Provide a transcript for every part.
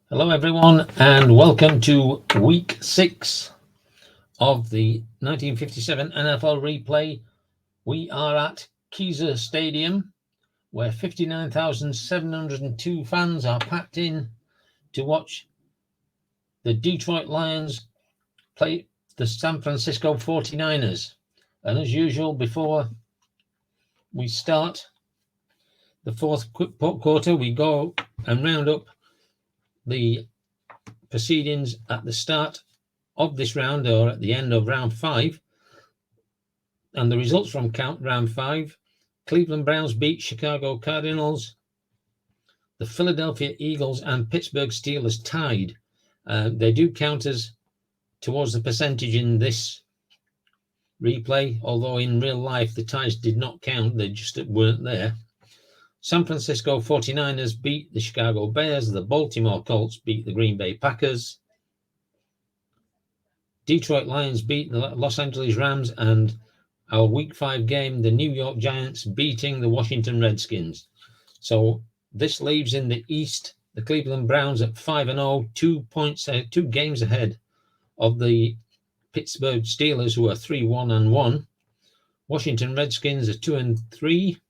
Hello, everyone, and welcome to week 6 of the 1957 NFL replay. We are at Kezar Stadium, where 59,702 fans are packed in to watch the Detroit Lions play the San Francisco 49ers. And as usual, before we start the fourth quarter, we go and round up the proceedings at the start of this round or at the end of round 5. And the results from round 5: Cleveland Browns beat Chicago Cardinals. The Philadelphia Eagles and Pittsburgh Steelers tied. They do count as towards the percentage in this replay, although in real life the ties did not count. They just weren't there. San Francisco 49ers beat the Chicago Bears. The Baltimore Colts beat the Green Bay Packers. Detroit Lions beat the Los Angeles Rams, and our week 5 game, the New York Giants beating the Washington Redskins. So this leaves in the East the Cleveland Browns at 5-0, 2 games ahead of the Pittsburgh Steelers, who are 3-1-1. Washington Redskins are 2-3,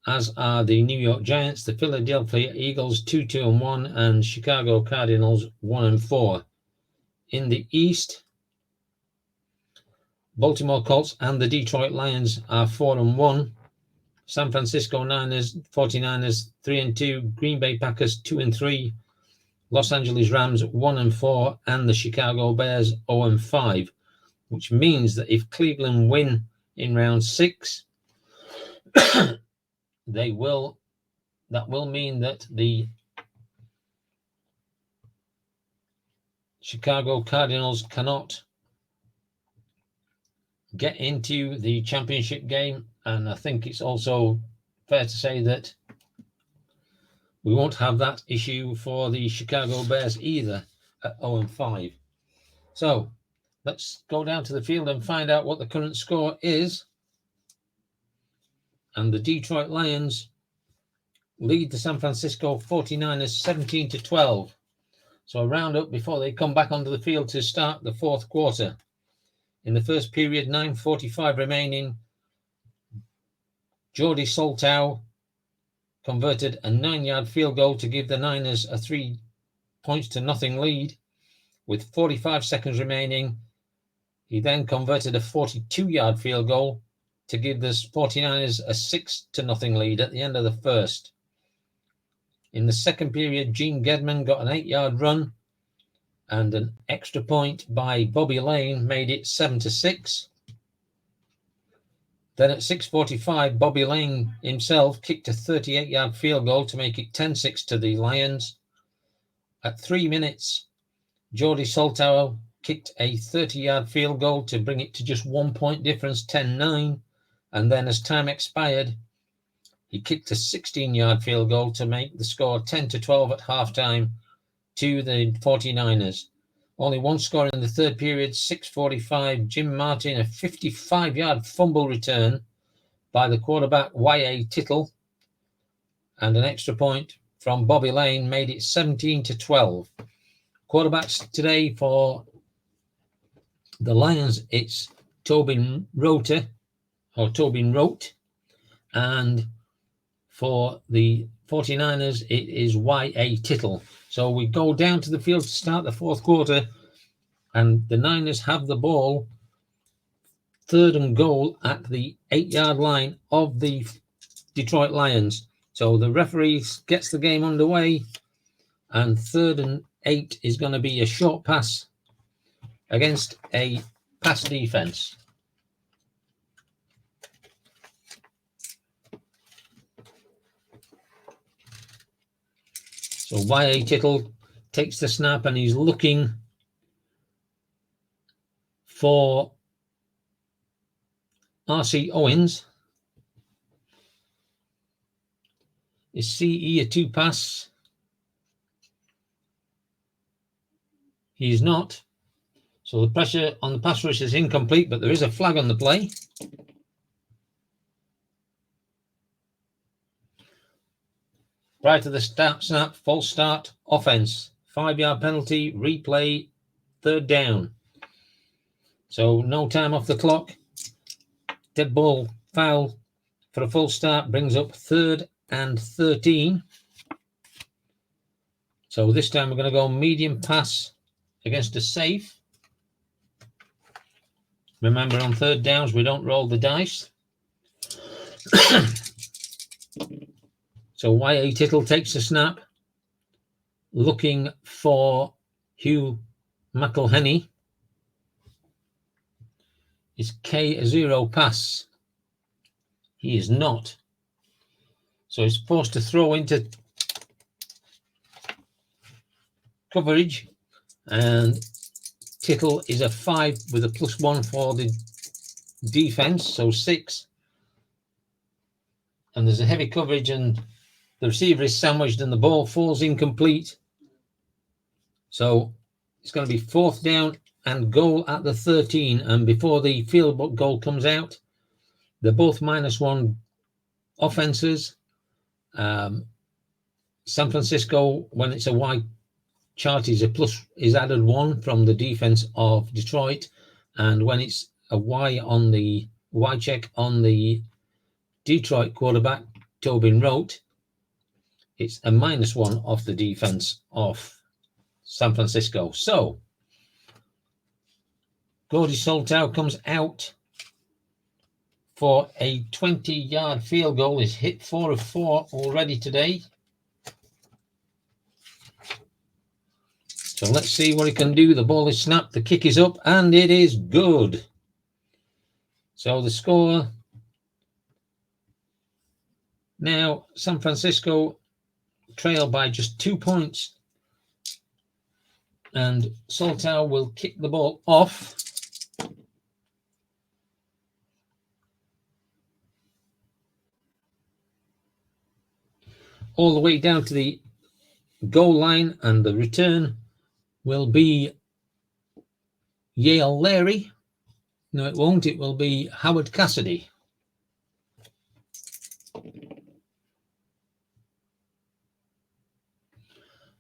as are the New York Giants. The Philadelphia Eagles 2-2-1, and Chicago Cardinals 1-4. In the East, Baltimore Colts and the Detroit Lions are 4-1. San Francisco 49ers 3-2. Green Bay Packers 2-3. Los Angeles Rams 1-4, and the Chicago Bears 0-5, which means that if Cleveland win in round 6, that will mean that the Chicago Cardinals cannot get into the championship game. And I think it's also fair to say that we won't have that issue for the Chicago Bears either at 0-5. So let's go down to the field and find out what the current score is. And the Detroit Lions lead the San Francisco 49ers 17-12. So a roundup before they come back onto the field to start the fourth quarter. In the first period, 9:45 remaining, Jordy Soltau converted a 9-yard field goal to give the Niners a 3-0 lead. With 45 seconds remaining, he then converted a 42-yard field goal to give the 49ers a 6-0 lead at the end of the first. In the second period, Gene Gedman got an 8-yard run, and an extra point by Bobby Lane made it 7-6. Then at 6:45, Bobby Lane himself kicked a 38-yard field goal to make it 10-6 to the Lions. At 3 minutes, Jordy Soltau kicked a 30-yard field goal to bring it to just 1 point difference, 10-9. And then as time expired, he kicked a 16-yard field goal to make the score 10-12 at halftime to the 49ers. Only one score in the third period, 6:45, Jim Martin, a 55-yard fumble return by the quarterback Y.A. Tittle, and an extra point from Bobby Lane made it 17-12. Quarterbacks today for the Lions, it's Tobin Rote, and for the 49ers, it is Y.A. Tittle. So we go down to the field to start the fourth quarter, and the Niners have the ball, 3rd and goal at the 8-yard line of the Detroit Lions. So the referee gets the game underway, and 3rd and 8 is going to be a short pass against a pass defense. So Y.A. Tittle takes the snap, and he's looking for R.C. Owens. Is C.E. a 2-pass? He's not. So the pressure on the pass rush is incomplete, but there is a flag on the play. Prior to the snap, false start, offense, 5-yard penalty, replay, third down. So no time off the clock. Dead ball foul for a full start brings up 3rd and 13. So this time we're going to go medium pass against a safe. Remember, on third downs, we don't roll the dice. So Y.A. Tittle takes the snap, looking for Hugh McElhenney. Is K a zero pass? He is not. So he's supposed to throw into coverage, and Tittle is a 5 with a +1 for the defense, so 6. And there's a heavy coverage, and the receiver is sandwiched, and the ball falls incomplete. So it's going to be 4th down and goal at the 13. And before the field goal comes out, they're both -1 offenses. San Francisco, when it's a Y chart, is added 1 from the defense of Detroit, and when it's a Y on the Y check on the Detroit quarterback, Tobin Rote, it's a -1 off the defense of San Francisco. So Gordy Soltau comes out for a 20-yard field goal. He's hit 4 of 4 already today. So let's see what he can do. The ball is snapped, the kick is up, and it is good. So the score now, San Francisco trail by just 2 points. And Soltau will kick the ball off. All the way down to the goal line, and the return will be Yale Larry. No, it won't. It will be Howard Cassidy.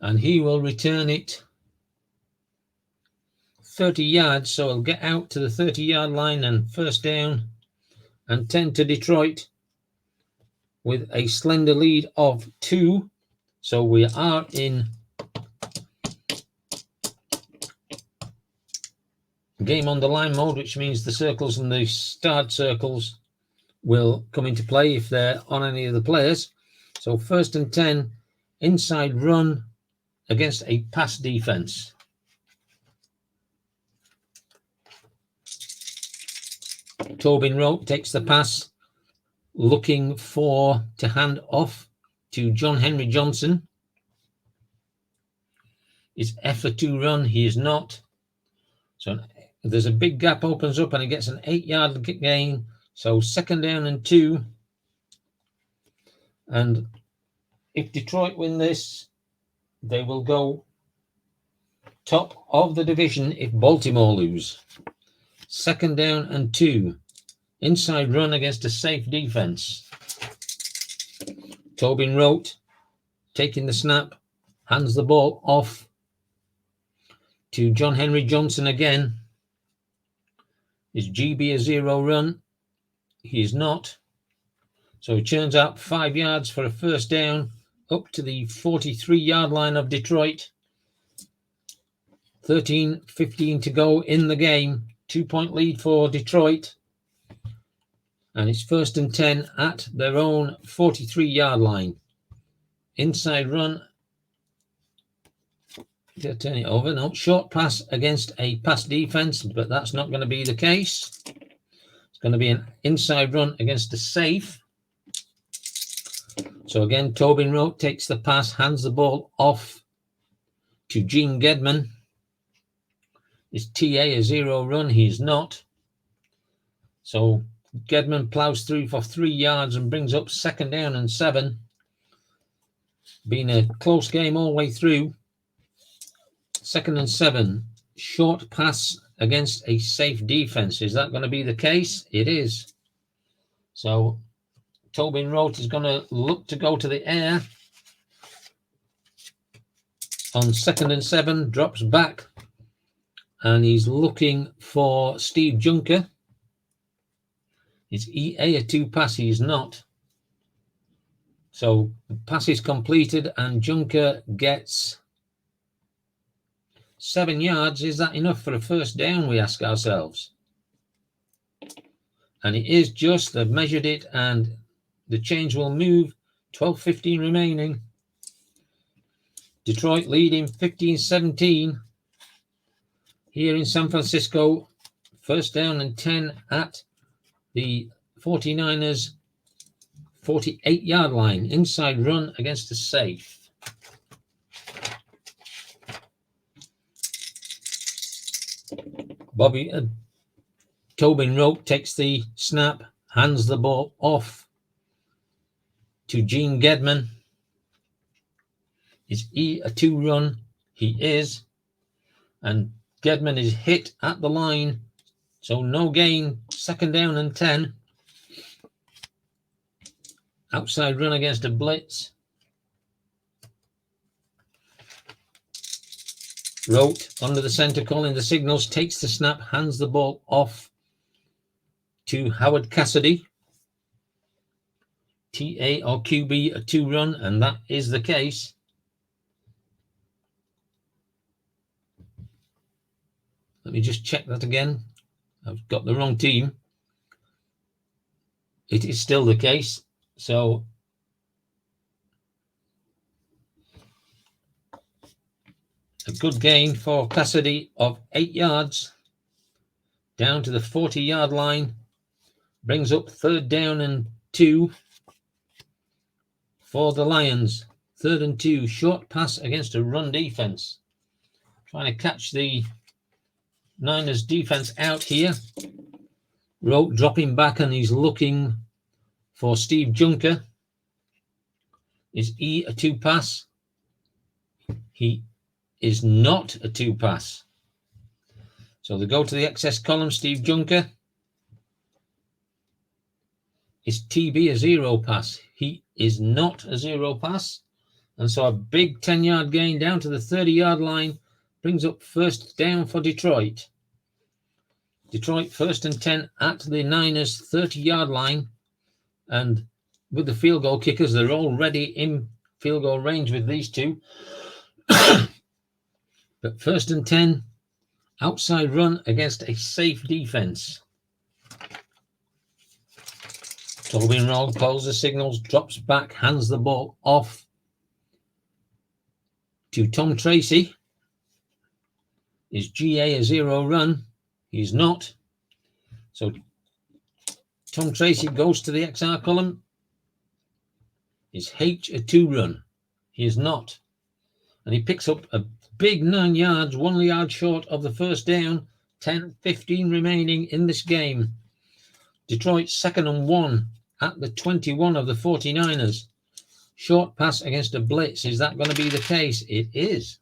And he will return it 30 yards, so he'll get out to the 30-yard line and 1st down and 10 to Detroit with a slender lead of 2. So we are in game on the line mode, which means the circles and the start circles will come into play if they're on any of the players. So 1st and 10, inside run against a pass defense. Tobin Rote takes the pass, looking to hand off to John Henry Johnson. Is F a 2 run? He is not. So there's a big gap opens up, and he gets an 8-yard gain. So 2nd down and 2. And if Detroit win this, they will go top of the division if Baltimore lose. 2nd down and 2. Inside run against a safe defense. Tobin Rote taking the snap, hands the ball off to John Henry Johnson again. Is GB a 0 run? He is not. So he churns out 5 yards for a 1st down up to the 43-yard line of Detroit. 13:15 to go in the game. 2-point lead for Detroit. And it's 1st and 10 at their own 43-yard line. Inside run. They'll turn it over. No, short pass against a pass defense, but that's not going to be the case. It's going to be an inside run against a safe. So again, Tobin Rote takes the pass, hands the ball off to Gene Gedman. Is TA a 0 run? He is not. So Gedman plows through for 3 yards and brings up 2nd down and 7. Been a close game all the way through. 2nd and 7. Short pass against a safe defense. Is that going to be the case? It is. So Tobin Rote is going to look to go to the air. on 2nd and 7, drops back, and he's looking for Steve Junker. Is EA a 2-pass? He's not. So the pass is completed, and Junker gets 7 yards. Is that enough for a first down, we ask ourselves? And it is just. They've measured it, and the change will move. 12:15 remaining. Detroit leading 15-17 here in San Francisco. First down and 10 at the 49ers 48-yard line. Inside run against a safe. Tobin Rote takes the snap, hands the ball off to Gene Gedman. Is he a 2-run? He is. And Gedman is hit at the line. So no gain. 2nd down and 10. Outside run against a blitz. Rote under the center, calling the signals, takes the snap, hands the ball off to Howard Cassidy. TA or QB a 2-run, and that is the case. Let me just check that again. I've got the wrong team. It is still the case. So a good gain for Cassidy of 8 yards down to the 40-yard line. Brings up 3rd down and 2 for the Lions. 3rd and 2. Short pass against a run defense. Trying to catch the Niners defense out here. Rote dropping back, and he's looking for Steve Junker. Is he a 2-pass? He is not a 2-pass. So they go to the excess column. Steve Junker. Is TB a 0-pass? He is not a 0-pass. And so a big 10-yard gain down to the 30-yard line brings up first down for Detroit. Detroit 1st and 10 at the Niners 30-yard line. And with the field goal kickers, they're already in field goal range with these two. But 1st and 10, outside run against a safe defense. Tobin Rote calls the signals, drops back, hands the ball off to Tom Tracy. Is GA a 0-run? He's not. So Tom Tracy goes to the XR column. Is H a 2-run? He is not. And he picks up a big 9 yards, 1 yard short of the first down. 10-15 remaining in this game. Detroit 2nd and 1 at the 21 of the 49ers. Short pass against a blitz. Is that going to be the case? It is.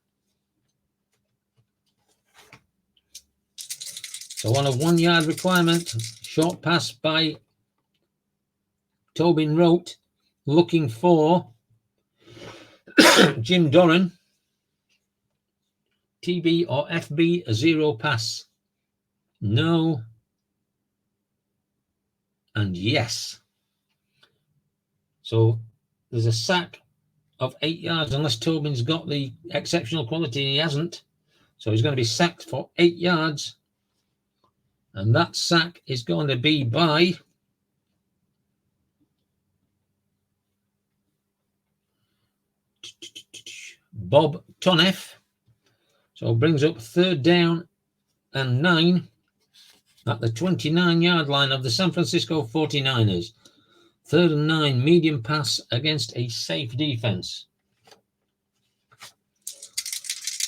So on a 1 yard requirement, short pass by Tobin Rote, looking for Jim Doran. TB or FB, a 0-pass? No. And yes. So there's a sack of 8 yards, unless Tobin's got the exceptional quality, and he hasn't. So he's going to be sacked for 8 yards. And that sack is going to be by Bob Toneff. So brings up 3rd down and 9 at the 29-yard line of the San Francisco 49ers. 3rd and 9, medium pass against a safe defense.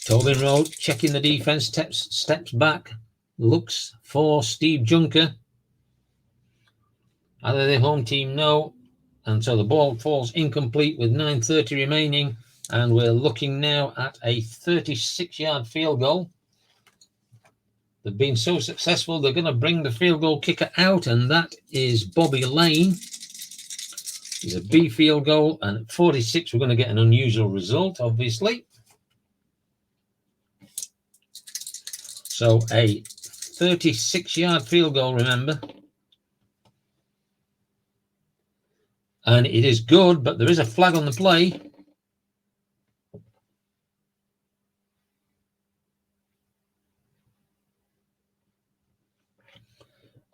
Tobin Rote checking the defense, steps back, looks for Steve Junker. Either the home team know, and so the ball falls incomplete with 9:30 remaining, and we're looking now at a 36-yard field goal. They've been so successful, they're going to bring the field goal kicker out, and that is Bobby Lane. It's a B field goal, and at 46, we're going to get an unusual result, obviously. So a 36-yard field goal, remember. And it is good, but there is a flag on the play.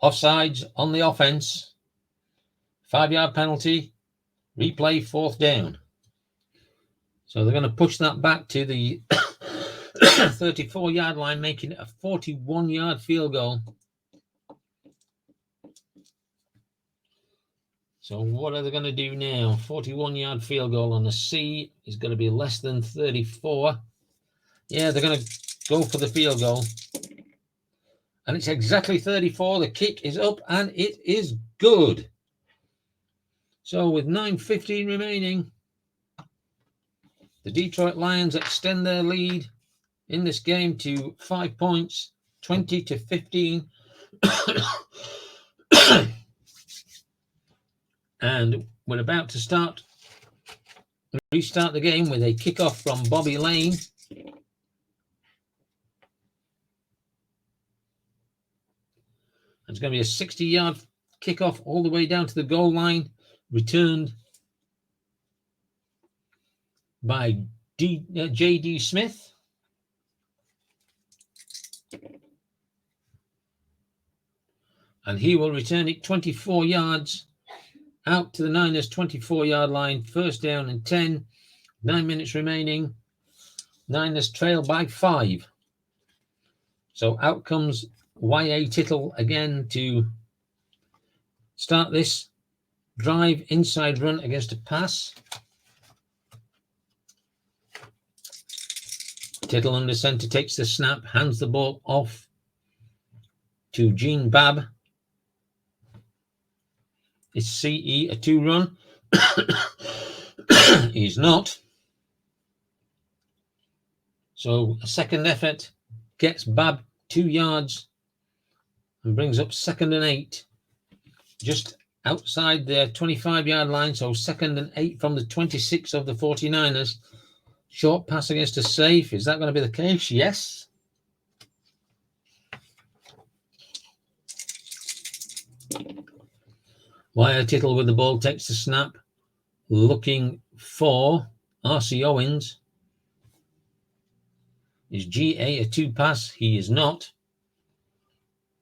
Offsides on the offense. 5-yard penalty. Replay, 4th down. So they're going to push that back to the 34-yard line, making it a 41-yard field goal. So what are they going to do now? 41-yard field goal on the C is going to be less than 34. Yeah, they're going to go for the field goal. And it's exactly 34. The kick is up and it is good. So with 9:15 remaining, the Detroit Lions extend their lead in this game to 5 points, 20-15. And we're about to restart the game with a kickoff from Bobby Lane. It's going to be a 60-yard kickoff all the way down to the goal line, returned by J.D. Smith. And he will return it 24 yards out to the Niners' 24-yard line. 1st down and 10. 9 minutes remaining. Niners trail by 5. So out comes Y.A. Tittle again to start this drive, inside run against a pass. Tittle under center takes the snap, hands the ball off to Gene Babb. Is CE a 2-run? He's not. So a second effort gets Babb 2 yards and brings up 2nd and 8. Just outside their 25-yard line, so 2nd and 8 from the 26 of the 49ers. Short pass against a safe. Is that going to be the case? Yes. Y.A. Tittle with the ball takes the snap, looking for R.C. Owens. Is G.A. a 2-pass? He is not.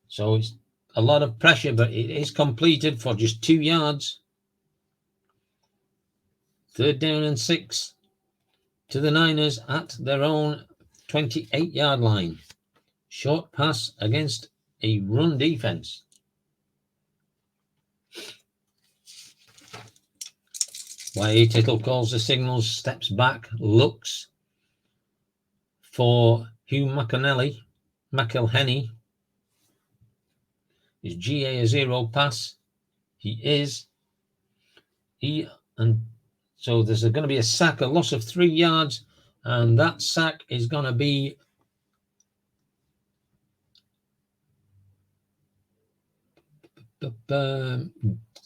So it's a lot of pressure, but it is completed for just 2 yards. 3rd down and 6 to the Niners at their own 28-yard line. Short pass against a run defense. Y.A. Tittle calls the signals, steps back, looks for Hugh McElhenney. Is G.A. a 0 pass? He is. And so there's going to be a sack, a loss of 3 yards, and that sack is going to be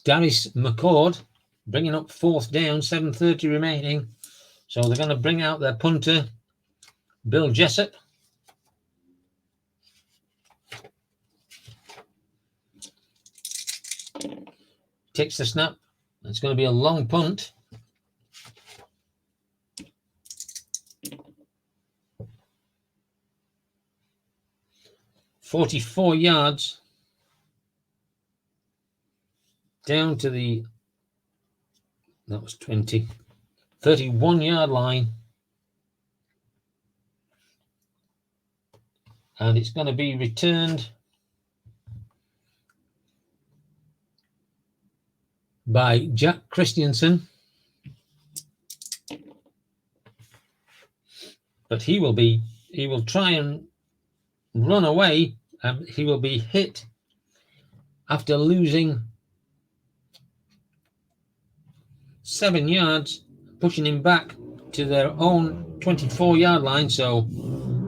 Darius McCord, bringing up 4th down, 7:30 remaining. So they're going to bring out their punter, Bill Jessup. Takes the snap. It's going to be a long punt. "44 yards down to the, that was 20, 31-yard line. And it's going to be returned by Jack Christensen. But he will try and run away, and he will be hit after losing 7 yards, pushing him back to their own 24-yard line. So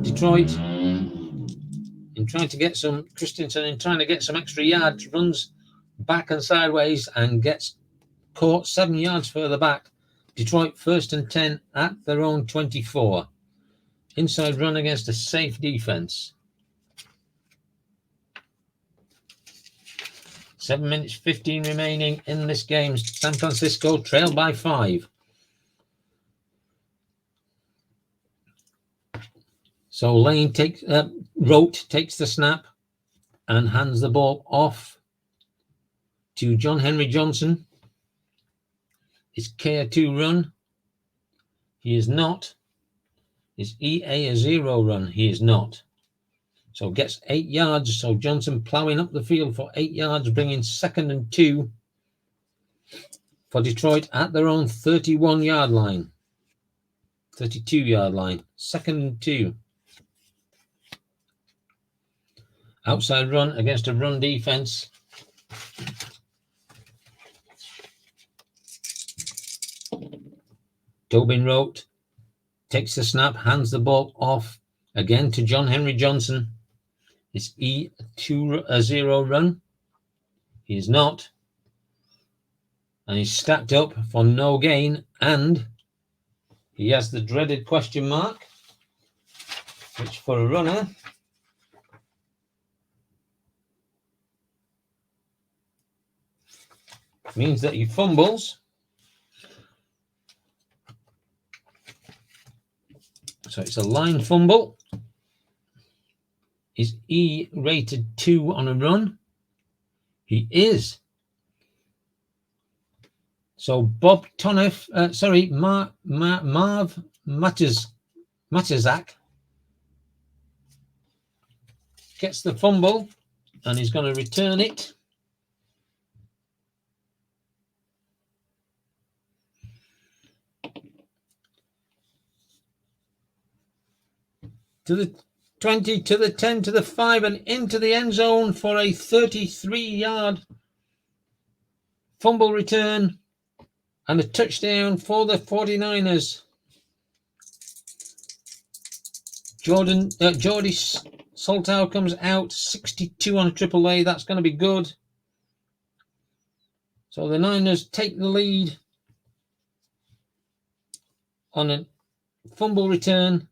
Detroit, in trying to get some, Christensen in trying to get some extra yards, runs back and sideways and gets caught 7 yards further back. Detroit 1st and 10 at their own 24. Inside run against a safe defense. 7 minutes 15 remaining in this game. San Francisco trail by 5. So Lane Rote takes the snap and hands the ball off to John Henry Johnson. Is K a 2 run? He is not. Is EA a 0 run? He is not. So gets 8 yards. So Johnson ploughing up the field for 8 yards, bringing 2nd and 2 for Detroit at their own 31-yard line. 32-yard line. 2nd and 2. Outside run against a run defense. Tobin Rote takes the snap, hands the ball off again to John Henry Johnson. Is E a 0 run? He is not. And he's stacked up for no gain. And he has the dreaded question mark, which for a runner means that he fumbles. So it's a line fumble. Is E rated 2 on a run? He is. So Bob Toneff, Marv Matizak gets the fumble and he's going to return it. To the 20, to the 10, to the 5, and into the end zone for a 33-yard fumble return and a touchdown for the 49ers. Jordy Soltau comes out 62 on a triple A. That's going to be good. So the Niners take the lead on a fumble return.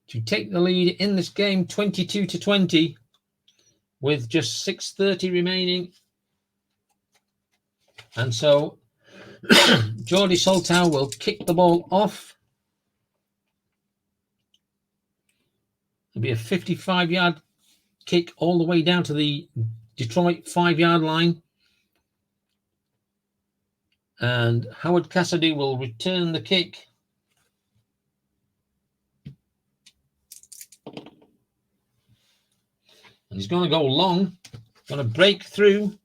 To take the lead in this game 22-20 with just 6:30 remaining. And so Jordy Soltau will kick the ball off. It'll be a 55-yard kick all the way down to the Detroit 5-yard line. And Howard Cassidy will return the kick. And he's going to go long, going to break through.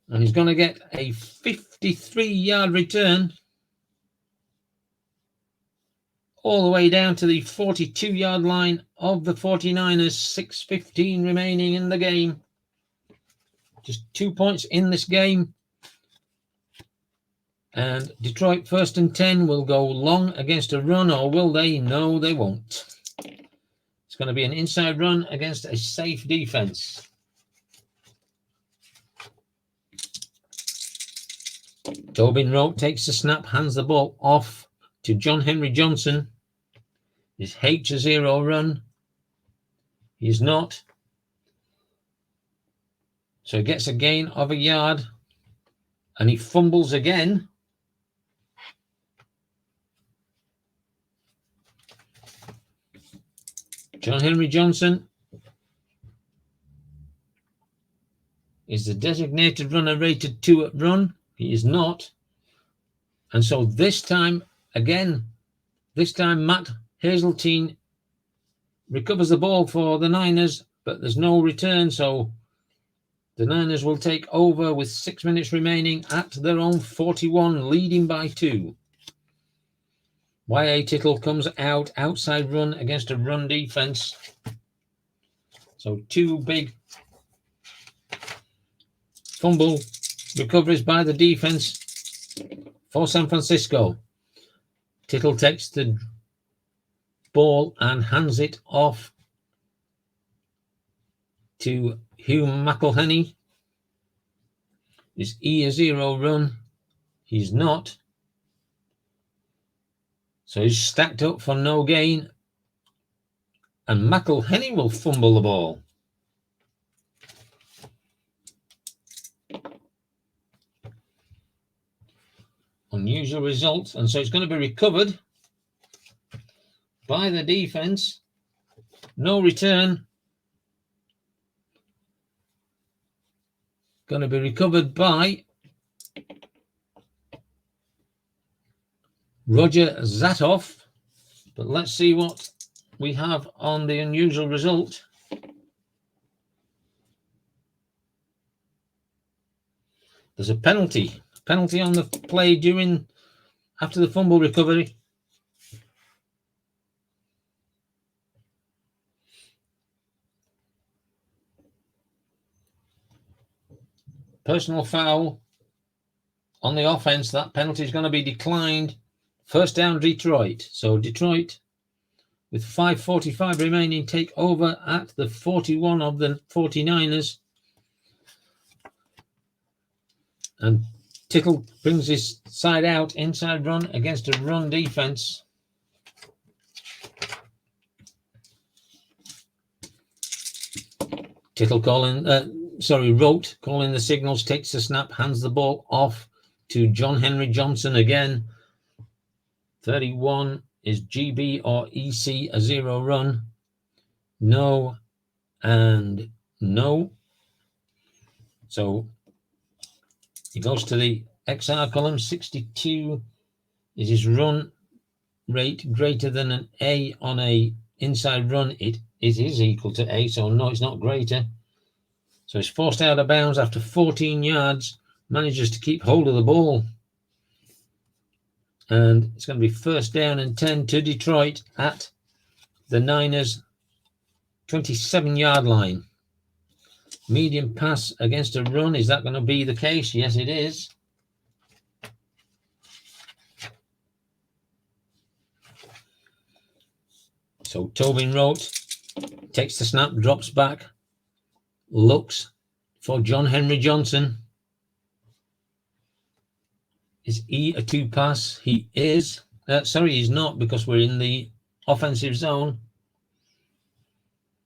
And he's going to get a 53-yard return all the way down to the 42-yard line of the 49ers. 6:15 remaining in the game. Just 2 points in this game. And Detroit 1st and 10 will go long against a run, or will they? No, they won't. It's going to be an inside run against a safe defense. Tobin Rote takes the snap, hands the ball off to John Henry Johnson. Is H a 0 run? He's not. So he gets a gain of a yard and he fumbles again. John Henry Johnson is the designated runner rated 2 at run. He is not. And so this time, Matt Hazeltine recovers the ball for the Niners, but there's no return. So the Niners will take over with 6 minutes remaining at their own 41, leading by 2. Y.A. Tittle comes out, outside run against a run defense. So 2 big fumble recoveries by the defense for San Francisco. Tittle takes the ball and hands it off to Hugh McElhenney. Is E a 0 run? He's not. So he's stacked up for no gain. And McElhenney will fumble the ball. Unusual result. And so it's going to be recovered by the defense. No return. Going to be recovered by Roger Zatoff. But let's see what we have on the unusual result. There's a penalty. Penalty on the play after the fumble recovery. Personal foul on the offense. That penalty is going to be declined. First down, Detroit. So Detroit, with 5:45 remaining, take over at the 41 of the 49ers. And Tittle brings his side out, inside run against a run defense. Rote calling the signals, takes the snap, hands the ball off to John Henry Johnson again. 31 is GB or EC, a 0 run. No and no. So he goes to the XR column. 62 is his run rate greater than an A on a inside run. It is equal to A, so no, it's not greater. So he's forced out of bounds after 14 yards, manages to keep hold of the ball. And it's going to be first down and 10 to Detroit at the Niners' 27-yard line. Medium pass against a run. Is that going to be the case? Yes, it is. So Tobin Rote takes the snap, drops back, looks for John Henry Johnson. Is he a 2 pass? He is. Sorry, he's not, because we're in the offensive zone.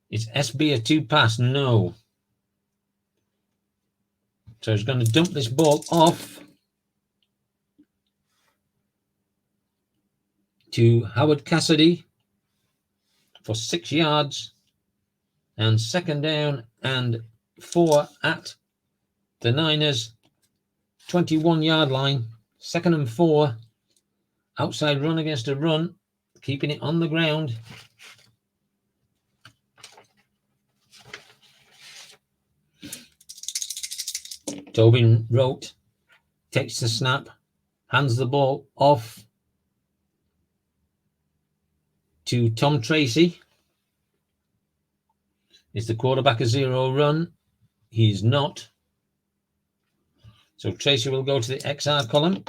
Is SB a 2 pass? No. So he's going to dump this ball off to Howard Cassidy for 6 yards. And second down and 4 at the Niners' 21-yard line. Second and 4. Outside run against a run. Keeping it on the ground. Tobin Rote takes the snap. Hands the ball off to Tom Tracy. Is the quarterback a 0 run? He's not. So Tracy will go to the XR column.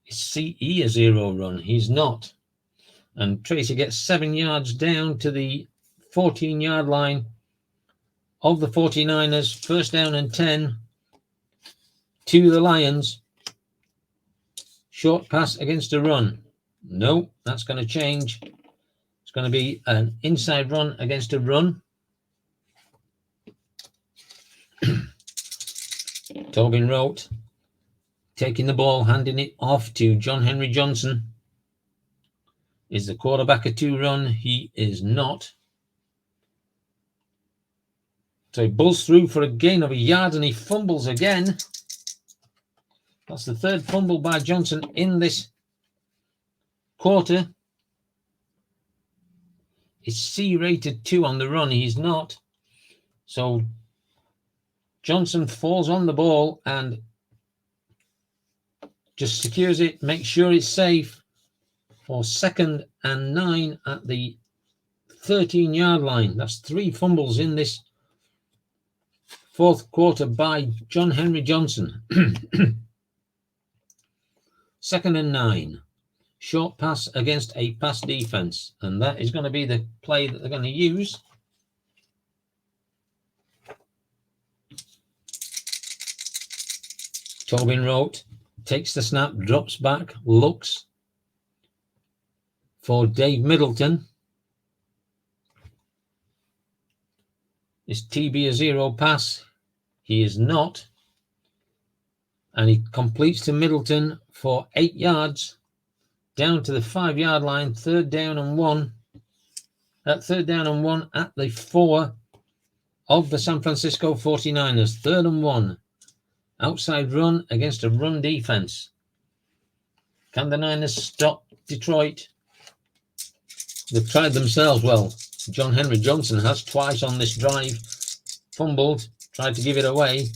Is CE a 0 run? He's not. And Tracy gets 7 yards down to the 14-yard line of the 49ers. First down and 10 to the Lions. Short pass against a run. No, that's going to change. It's going to be an inside run against a run. Tobin Rote taking the ball, handing it off to John Henry Johnson. Is the quarterback a 2 run? He is not. So he bulls through for a gain of a yard and he fumbles again. That's the third fumble by Johnson in this quarter. It's C-rated 2 on the run. He's not. So Johnson falls on the ball and just secures it, makes sure it's safe for second and 9 at the 13-yard line. That's 3 fumbles in this fourth quarter by John Henry Johnson. Second and 9. Short pass against a pass defense. And that is going to be the play that they're going to use. Tobin Rote takes the snap, drops back, looks for Dave Middleton. Is TB a zero pass? He is not. And he completes to Middleton for 8 yards down to the 5-yard line. Third down and one at the 4 of the San Francisco 49ers. 3rd and 1. Outside run against a run defense. Can the Niners stop Detroit? They've tried themselves. Well, John Henry Johnson has twice on this drive. Fumbled, tried to give it away.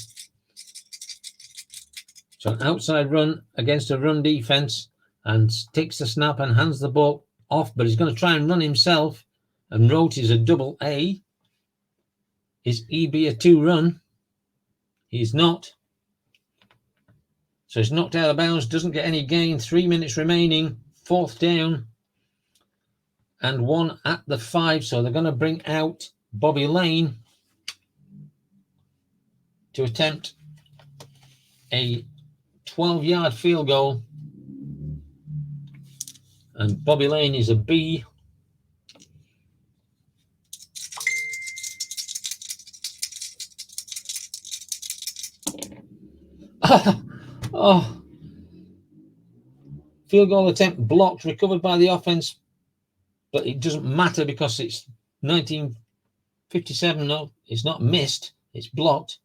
So an outside run against a run defense, and takes the snap and hands the ball off, but he's going to try and run himself, and wrote is a double A. Is EB a 2-run? He's not. So he's knocked out of bounds, doesn't get any gain. 3 minutes remaining, 4th down and 1 at the 5. So they're going to bring out Bobby Lane to attempt a 12-yard field goal. And Bobby Lane is a B. Oh. Field goal attempt blocked, recovered by the offense, but it doesn't matter because it's 1957. No, it's not missed, it's blocked.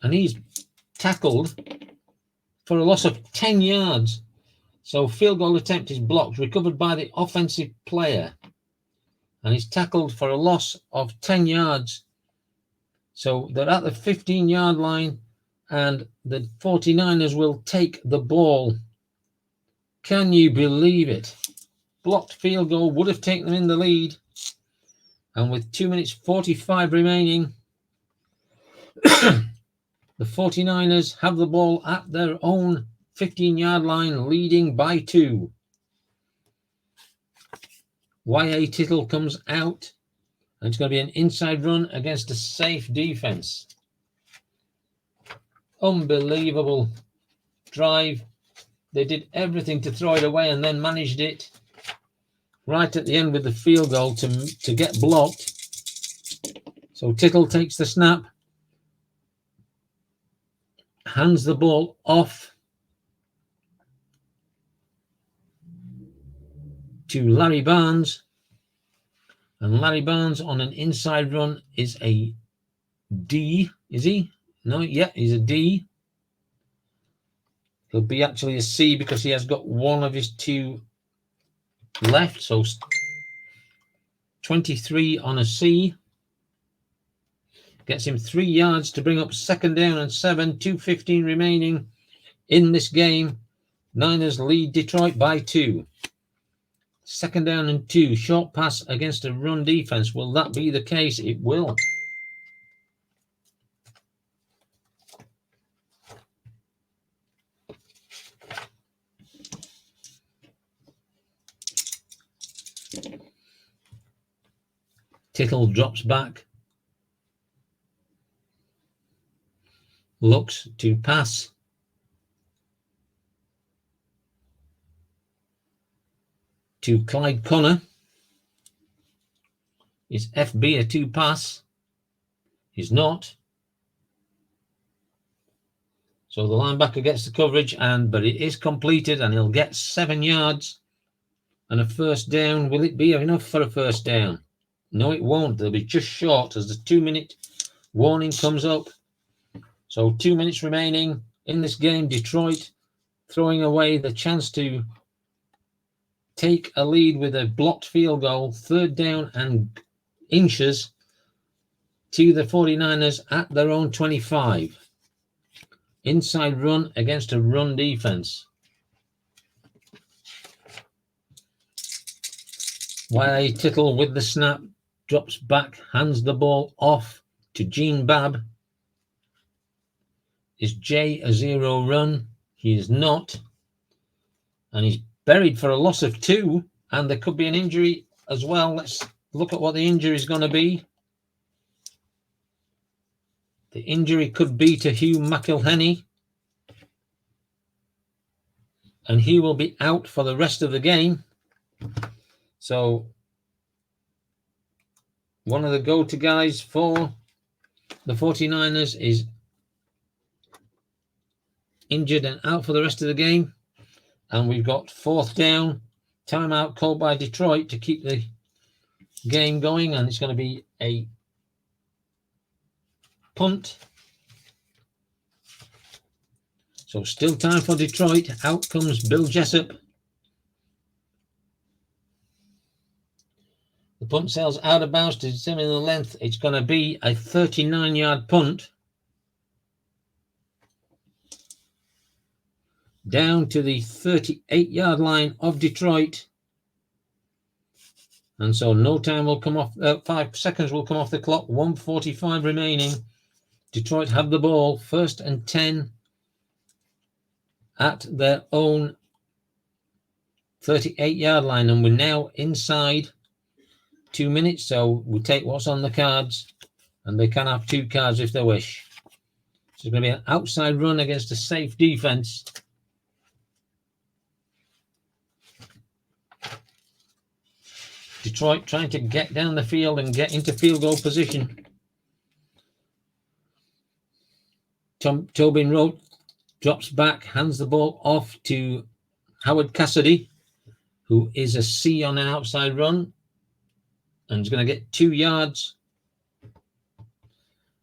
And he's tackled for a loss of 10 yards. So field goal attempt is blocked, recovered by the offensive player. And he's tackled for a loss of 10 yards. So they're at the 15-yard line, and the 49ers will take the ball. Can you believe it? Blocked field goal would have taken them in the lead. And with 2 minutes 45 remaining, the 49ers have the ball at their own 15-yard line, leading by 2. Y.A. Tittle comes out, and it's going to be an inside run against a safe defense. Unbelievable drive. They did everything to throw it away and then managed it right at the end with the field goal to get blocked. So Tittle takes the snap, hands the ball off to Larry Barnes, and Larry Barnes on an inside run is a D. Is he? No, yeah, he's a D. He'll be actually a C because he has got one of his 2 left. So 23 on a C. Gets him 3 yards to bring up 2nd down and 7. 2:15 remaining in this game. Niners lead Detroit by 2. 2nd down and 2. Short pass against a run defense. Will that be the case? It will. Tittle drops back. Looks to pass. To Clyde Connor. Is FB a 2 pass? He's not. So the linebacker gets the coverage, but it is completed, and he'll get 7 yards and a 1st down. Will it be enough for a 1st down? No, it won't. They'll be just short as the 2-minute warning comes up. So 2 minutes remaining in this game. Detroit throwing away the chance to take a lead with a blocked field goal. 3rd down and inches to the 49ers at their own 25. Inside run against a run defense. Y.A. Tittle with the snap, drops back, hands the ball off to Gene Babb. Is J a 0 run? He is not. And he's buried for a loss of 2, and there could be an injury as well. Let's look at what the injury is going to be. The injury could be to Hugh McElhenney. and he will be out for the rest of the game. So one of the go-to guys for the 49ers is injured and out for the rest of the game. And we've got 4th down, timeout called by Detroit to keep the game going, and it's going to be a punt. So still time for Detroit. Out comes Bill Jessup. The punt sails out of bounds to determine the length. It's going to be a 39-yard punt. Down to the 38-yard line of Detroit. And so no time will come off, 5 seconds will come off the clock, 1:45 remaining. Detroit have the ball, 1st and 10 at their own 38-yard line. And we're now inside 2 minutes, so we'll take what's on the cards, and they can have 2 cards if they wish. So it's going to be an outside run against a safe defense. Detroit trying to get down the field and get into field goal position. Tobin Rote drops back, hands the ball off to Howard Cassidy, who is a C on an outside run, and is going to get 2 yards.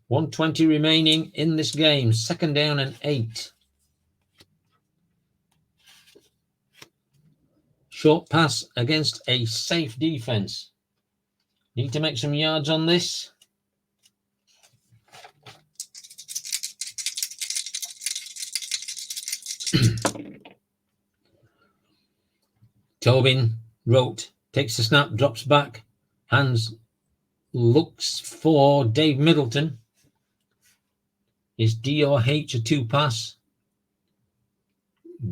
1:20 remaining in this game. 2nd down and 8. Short pass against a safe defense. Need to make some yards on this. Tobin Rote takes the snap, drops back, hands, looks for Dave Middleton. Is D or H a 2 pass?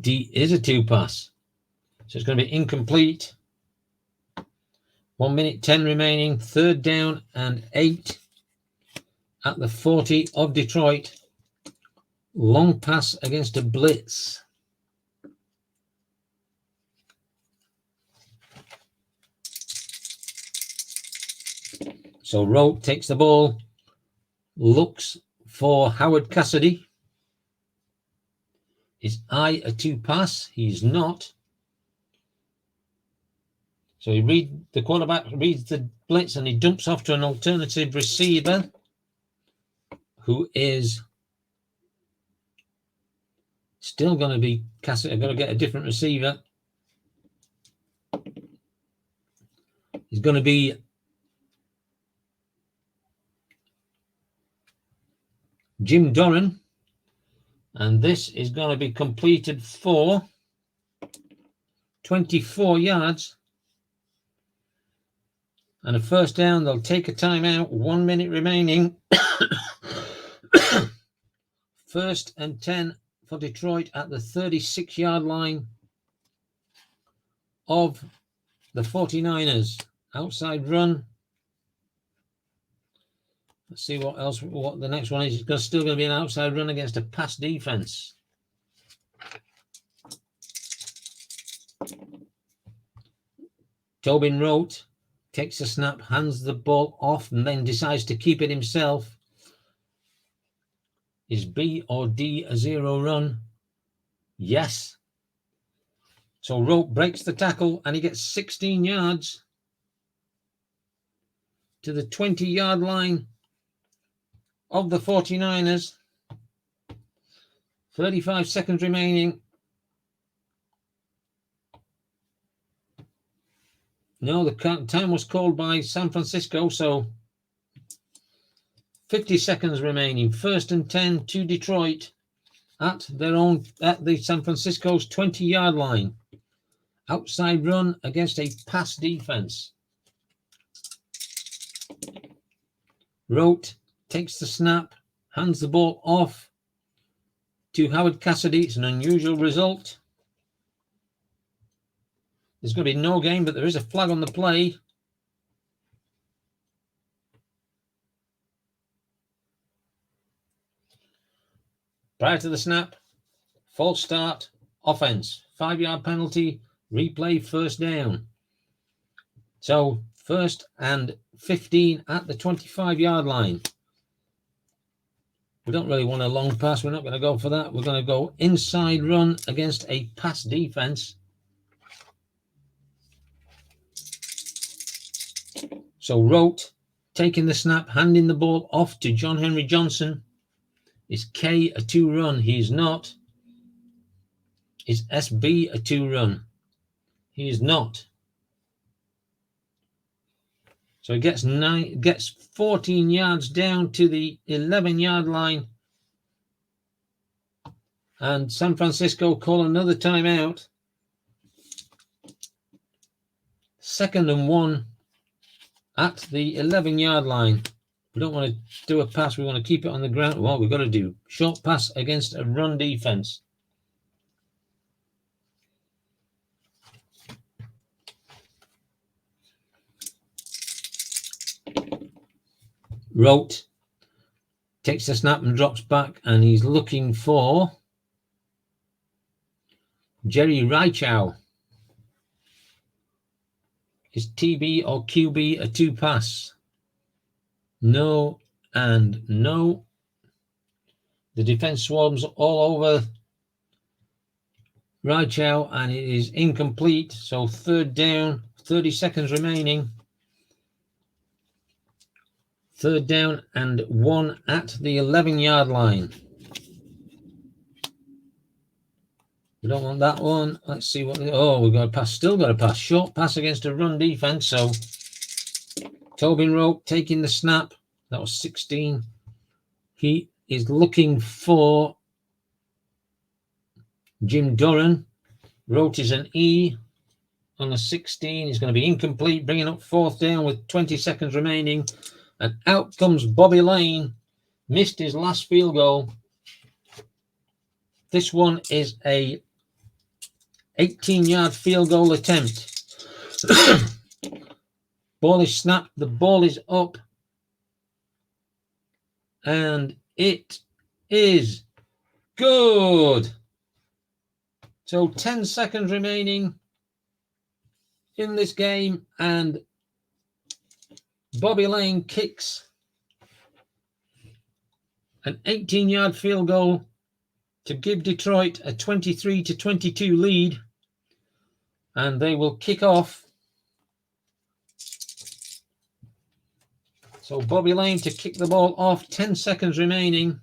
D is a 2 pass. So it's going to be incomplete. 1 minute 10 remaining. 3rd down and 8 at the 40 of Detroit. Long pass against a blitz. So Rote takes the ball, looks for Howard Cassidy. Is I a 2 pass? He's not. So the quarterback reads the blitz and he dumps off to an alternative receiver who is still going to be Cassidy. I've got to get a different receiver. He's going to be Jim Doran, and this is going to be completed for 24 yards and a 1st down. They'll take a timeout. 1 minute remaining. 1st and 10 for Detroit at the 36-yard line of the 49ers. Outside run. Let's see what the next one is. It's still going to be an outside run against a pass defense. Tobin Rote takes a snap, hands the ball off, and then decides to keep it himself. Is B or D a 0 run? Yes. So Rote breaks the tackle and he gets 16 yards to the 20-yard line of the 49ers. 35 seconds remaining. No, the time was called by San Francisco, so 50 seconds remaining. 1st and 10 to Detroit at the San Francisco's 20-yard line. Outside run against a pass defense. Rote takes the snap, hands the ball off to Howard Cassidy. It's an unusual result. There's going to be no game, but there is a flag on the play. Prior to the snap, false start, offense, 5-yard penalty, replay, first down. So 1st and 15 at the 25-yard line. We don't really want a long pass. We're not going to go for that. We're going to go inside run against a pass defense. So Rote taking the snap, handing the ball off to John Henry Johnson. Is K a 2-run? He is not. Is SB a 2-run? He is not. So he gets 14 yards down to the 11-yard line. And San Francisco call another timeout. 2nd and 1 at the 11-yard line. We don't want to do a pass. We want to keep it on the ground. Well, we've got to do short pass against a run defense. Rote takes the snap and drops back, and he's looking for Jerry Reichow. Is TB or QB a 2-pass? No and no. The defense swarms all over Reichow, and it is incomplete. So 3rd down, 30 seconds remaining. 3rd down and 1 at the 11-yard line. We don't want that one. Let's see what. Oh, we've got a pass. Still got a pass. Short pass against a run defense. So Tobin Rote taking the snap. That was 16. He is looking for Jim Duran. Rote is an E on a 16. He's going to be incomplete, bringing up 4th down with 20 seconds remaining. And out comes Bobby Lane. Missed his last field goal. This one is a 18-yard field goal attempt. Ball is snapped. The ball is up. And it is good. So 10 seconds remaining in this game. And Bobby Lane kicks an 18-yard field goal to give Detroit a 23-22 lead. And they will kick off. So Bobby Lane to kick the ball off. 10 seconds remaining.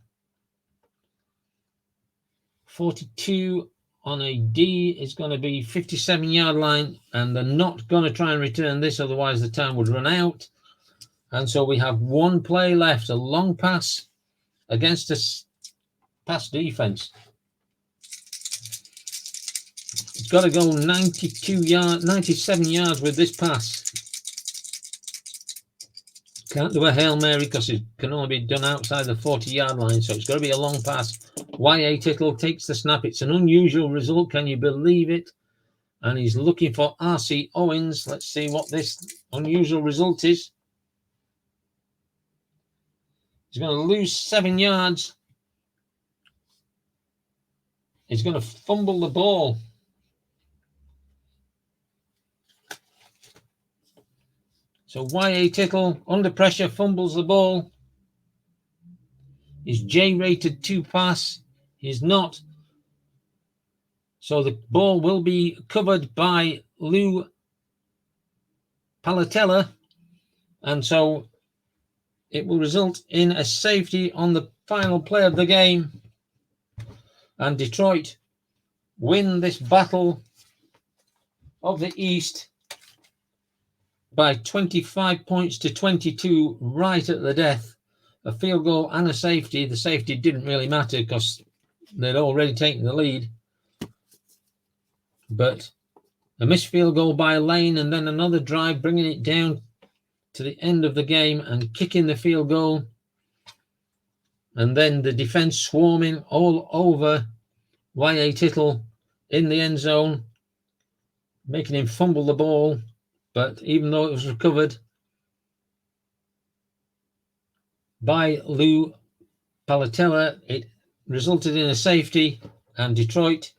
42 on a D is going to be 57-yard line. And they're not going to try and return this. Otherwise, the time would run out. And so we have one play left. A long pass against a pass defense. It's got to go 97 yards with this pass. Can't do a Hail Mary because it can only be done outside the 40-yard line. So it's got to be a long pass. Y.A. Tittle takes the snap. It's an unusual result. Can you believe it? And he's looking for R.C. Owens. Let's see what this unusual result is. He's going to lose 7 yards. He's going to fumble the ball. So Y.A. Tittle, under pressure, fumbles the ball. Is J-rated 2-pass? He's not. So the ball will be covered by Lou Palatella. And so it will result in a safety on the final play of the game. And Detroit win this battle of the East by 25 points to 22 right at the death. A field goal and a safety. The safety didn't really matter because they'd already taken the lead. But a missed field goal by Lane and then another drive bringing it down to the end of the game and kicking the field goal. And then the defense swarming all over Y.A. Tittle in the end zone, making him fumble the ball. But even though it was recovered by Lou Palatella, it resulted in a safety, and Detroit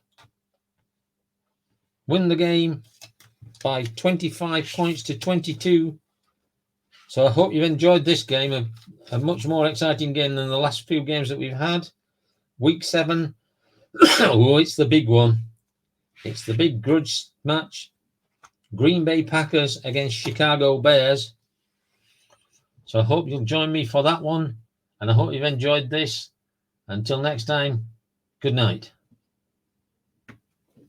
win the game by 25 points to 22. So I hope you've enjoyed this game, a much more exciting game than the last few games that we've had. Week 7. Oh, it's the big one. It's the big grudge match. Green Bay Packers against Chicago Bears. So I hope you'll join me for that one. And I hope you've enjoyed this. Until next time, good night.